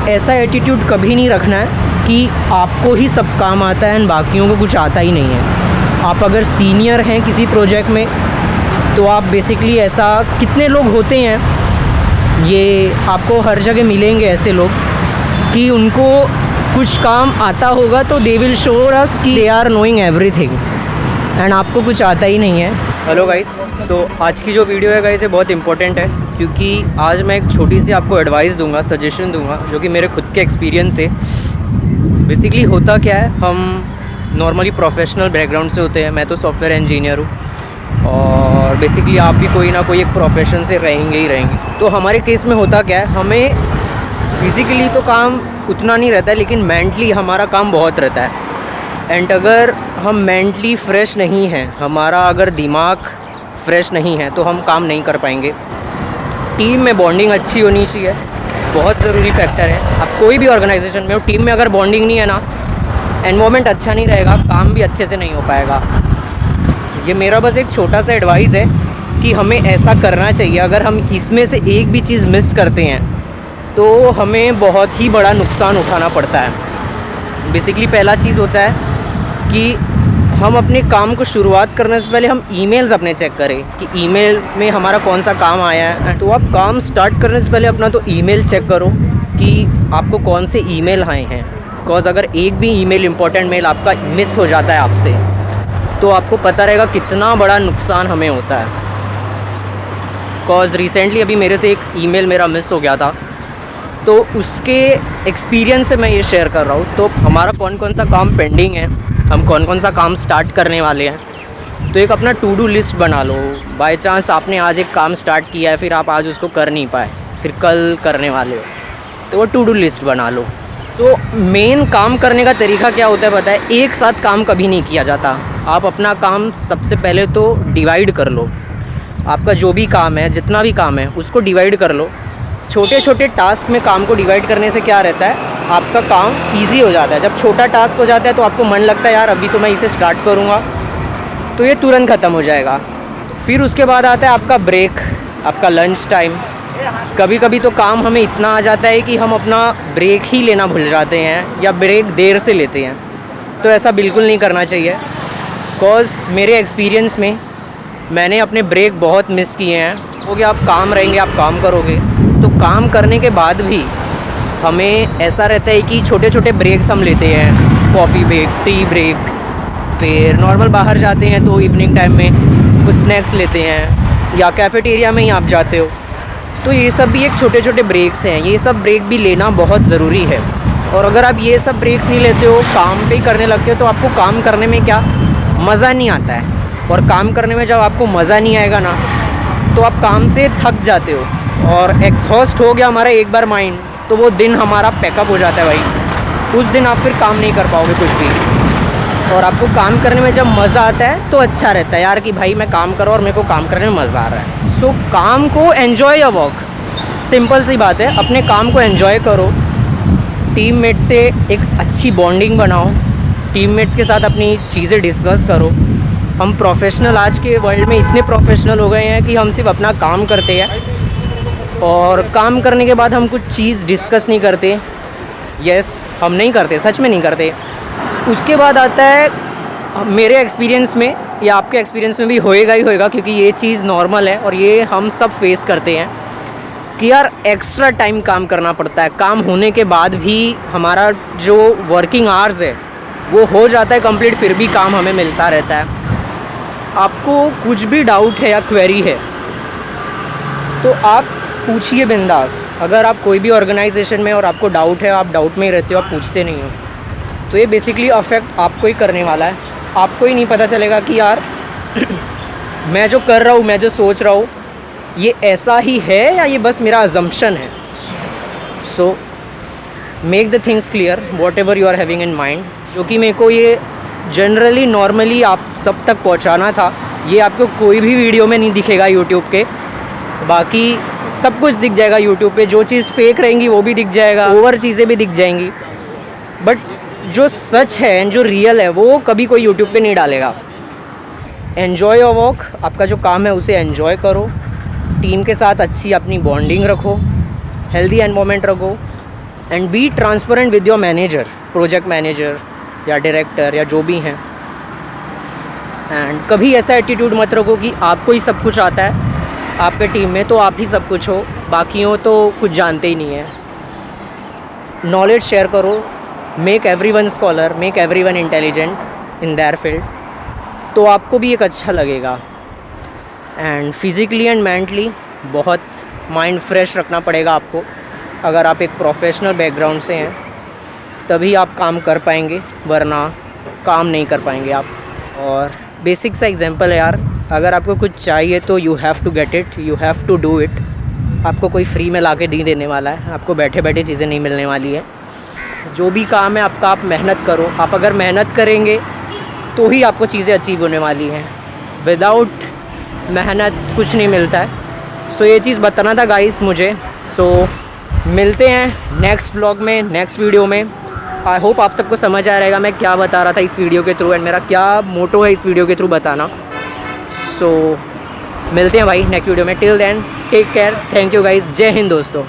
ऐसा एटीट्यूड कभी नहीं रखना है कि आपको ही सब काम आता है एंड बाकियों को कुछ आता ही नहीं है। आप अगर सीनियर हैं किसी प्रोजेक्ट में तो आप बेसिकली ऐसा, कितने लोग होते हैं, ये आपको हर जगह मिलेंगे ऐसे लोग कि उनको कुछ काम आता होगा तो दे विल शो अस कि they are knowing everything and आपको कुछ आता ही नहीं है। हेलो गाइस, सो आज की जो वीडियो है गाइस ये बहुत इंपॉर्टेंट है क्योंकि आज मैं एक छोटी सी आपको एडवाइस दूंगा, सजेशन दूंगा जो कि मेरे खुद के एक्सपीरियंस से। बेसिकली होता क्या है, हम नॉर्मली प्रोफेशनल बैकग्राउंड से होते हैं। मैं तो सॉफ्टवेयर इंजीनियर हूँ और बेसिकली आप भी कोई ना कोई एक प्रोफेशन से रहेंगे ही रहेंगे। तो हमारे केस में होता क्या है, हमें फिज़िकली तो काम उतना नहीं रहता है लेकिन मेंटली हमारा काम बहुत रहता है। एंड अगर हम मेंटली फ्रेश नहीं हैं, हमारा अगर दिमाग फ्रेश नहीं है तो हम काम नहीं कर पाएंगे। टीम में बॉन्डिंग अच्छी होनी चाहिए, बहुत ज़रूरी फैक्टर है। आप कोई भी ऑर्गेनाइजेशन में हो, टीम में अगर बॉन्डिंग नहीं है ना, एनवायरनमेंट अच्छा नहीं रहेगा, काम भी अच्छे से नहीं हो पाएगा। ये मेरा बस एक छोटा सा एडवाइस है कि हमें ऐसा करना चाहिए। अगर हम इसमें से एक भी चीज़ मिस करते हैं तो हमें बहुत ही बड़ा नुकसान उठाना पड़ता है। बेसिकली पहला चीज़ होता है कि हम अपने काम को शुरुआत करने से पहले हम ईमेल्स अपने चेक करें कि ईमेल में हमारा कौन सा काम आया है। तो आप काम स्टार्ट करने से पहले अपना तो ईमेल चेक करो कि आपको कौन से ईमेल आए हैं। बिकॉज़ अगर एक भी ईमेल, इम्पोर्टेंट मेल आपका मिस हो जाता है आपसे, तो आपको पता रहेगा कितना बड़ा नुकसान हमें होता है। बिकॉज़ रिसेंटली अभी मेरे से एक ईमेल मेरा मिस हो गया था, तो उसके एक्सपीरियंस से मैं ये शेयर कर रहा हूँ। तो हमारा कौन कौन सा काम पेंडिंग है, हम कौन कौन सा काम स्टार्ट करने वाले हैं, तो एक अपना टू डू लिस्ट बना लो। बाय चांस आपने आज एक काम स्टार्ट किया है, फिर आप आज उसको कर नहीं पाए, फिर कल करने वाले हो, तो वो टू डू लिस्ट बना लो। तो मेन काम करने का तरीका क्या होता है पता है, एक साथ काम कभी नहीं किया जाता। आप अपना काम सबसे पहले तो डिवाइड कर लो। आपका जो भी काम है, जितना भी काम है, उसको डिवाइड कर लो। छोटे छोटे टास्क में काम को डिवाइड करने से क्या रहता है, आपका काम इजी हो जाता है। जब छोटा टास्क हो जाता है तो आपको मन लगता है यार अभी तो मैं इसे स्टार्ट करूँगा, तो ये तुरंत ख़त्म हो जाएगा। फिर उसके बाद आता है आपका ब्रेक, आपका लंच टाइम। कभी कभी तो काम हमें इतना आ जाता है कि हम अपना ब्रेक ही लेना भूल जाते हैं या ब्रेक देर से लेते हैं। तो ऐसा बिल्कुल नहीं करना चाहिए। बिकॉज़ मेरे एक्सपीरियंस में मैंने अपने ब्रेक बहुत मिस किए हैं। हो गया, आप काम रहेंगे, आप काम करोगे, तो काम करने के बाद भी हमें ऐसा रहता है कि छोटे छोटे ब्रेक्स हम लेते हैं, कॉफ़ी ब्रेक, टी ब्रेक, फिर नॉर्मल बाहर जाते हैं तो इवनिंग टाइम में कुछ स्नैक्स लेते हैं या कैफ़ेटेरिया में ही आप जाते हो। तो ये सब भी एक छोटे छोटे ब्रेक्स हैं, ये सब ब्रेक भी लेना बहुत ज़रूरी है। और अगर आप ये सब ब्रेक्स नहीं लेते हो, काम पे करने लगते हो, तो आपको काम करने में क्या मज़ा नहीं आता है। और काम करने में जब आपको मज़ा नहीं आएगा ना, तो आप काम से थक जाते हो और एग्जॉस्ट हो गया हमारा एक बार माइंड, तो वो दिन हमारा पैकअप हो जाता है भाई। उस दिन आप फिर काम नहीं कर पाओगे कुछ भी। और आपको काम करने में जब मज़ा आता है तो अच्छा रहता है यार कि भाई मैं काम करूँ और मेरे को काम करने में मज़ा आ रहा है। सो काम को एन्जॉय या वर्क, सिंपल सी बात है, अपने काम को एन्जॉय करो। टीममेट से एक अच्छी बॉन्डिंग बनाओ, टीममेट्स के साथ अपनी चीज़ें डिस्कस करो। हम प्रोफेशनल आज के वर्ल्ड में इतने प्रोफेशनल हो गए हैं कि हम सिर्फ अपना काम करते हैं और काम करने के बाद हम कुछ चीज़ डिस्कस नहीं करते। यस, हम नहीं करते, सच में नहीं करते। उसके बाद आता है मेरे एक्सपीरियंस में या आपके एक्सपीरियंस में भी होएगा ही होएगा, क्योंकि ये चीज़ नॉर्मल है और ये हम सब फेस करते हैं कि यार एक्स्ट्रा टाइम काम करना पड़ता है। काम होने के बाद भी हमारा जो वर्किंग आवर्स है वो हो जाता है कंप्लीट, फिर भी काम हमें मिलता रहता है। आपको कुछ भी डाउट है या क्वेरी है तो आप पूछिए बिंदास। अगर आप कोई भी ऑर्गेनाइजेशन में और आपको डाउट है, आप डाउट में ही रहते हो, आप पूछते नहीं हो, तो ये बेसिकली अफेक्ट आपको ही करने वाला है। आपको ही नहीं पता चलेगा कि यार मैं जो कर रहा हूँ, मैं जो सोच रहा हूँ, ये ऐसा ही है या ये बस मेरा अजम्पशन है। So make the things clear whatever you are having in mind. जो कि मेरे को ये जनरली नॉर्मली आप सब तक पहुंचाना था। ये आपको कोई भी वीडियो में नहीं दिखेगा यूट्यूब के, बाकी सब कुछ दिख जाएगा यूट्यूब पे। जो चीज़ फेक रहेंगी वो भी दिख जाएगा, ओवर चीज़ें भी दिख जाएंगी, बट जो सच है, जो रियल है, वो कभी कोई यूट्यूब पे नहीं डालेगा। एन्जॉय योर वर्क, आपका जो काम है उसे एन्जॉय करो। टीम के साथ अच्छी अपनी बॉन्डिंग रखो, हेल्दी एनवायरनमेंट रखो and be transparent with your manager, project manager या डायरेक्टर या जो भी हैं। एंड कभी ऐसा एटीट्यूड मत रखो कि आपको ही सब कुछ आता है, आपके टीम में तो आप ही सब कुछ हो, बाकियों तो कुछ जानते ही नहीं है। नॉलेज शेयर करो, make everyone scholar, make everyone intelligent in their field, तो आपको भी एक अच्छा लगेगा। एंड फिज़िकली एंड मेंटली बहुत माइंड फ्रेश रखना पड़ेगा आपको। अगर आप एक प्रोफेशनल बैकग्राउंड से हैं तभी आप काम कर पाएंगे, वरना काम नहीं कर पाएंगे आप। और बेसिक सा एग्जांपल है यार, अगर आपको कुछ चाहिए तो you have to get it, you have to do it. आपको कोई फ्री में ला के नहीं देने वाला है, आपको बैठे बैठे चीज़ें नहीं मिलने वाली है। जो भी काम है आपका, आप मेहनत करो। आप अगर मेहनत करेंगे तो ही आपको चीज़ें अचीव होने वाली हैं। विदाउट मेहनत कुछ नहीं मिलता है। सो ये चीज़ बताना था गाइस मुझे। सो मिलते हैं नेक्स्ट व्लॉग में, नेक्स्ट वीडियो में। आई होप आप सबको समझ आ रहेगा मैं क्या बता रहा था इस वीडियो के थ्रू, एंड मेरा क्या मोटो है इस वीडियो के थ्रू बताना। सो मिलते हैं भाई नेक्स्ट वीडियो में। Till then take care, thank you guys, जय हिंद दोस्तों।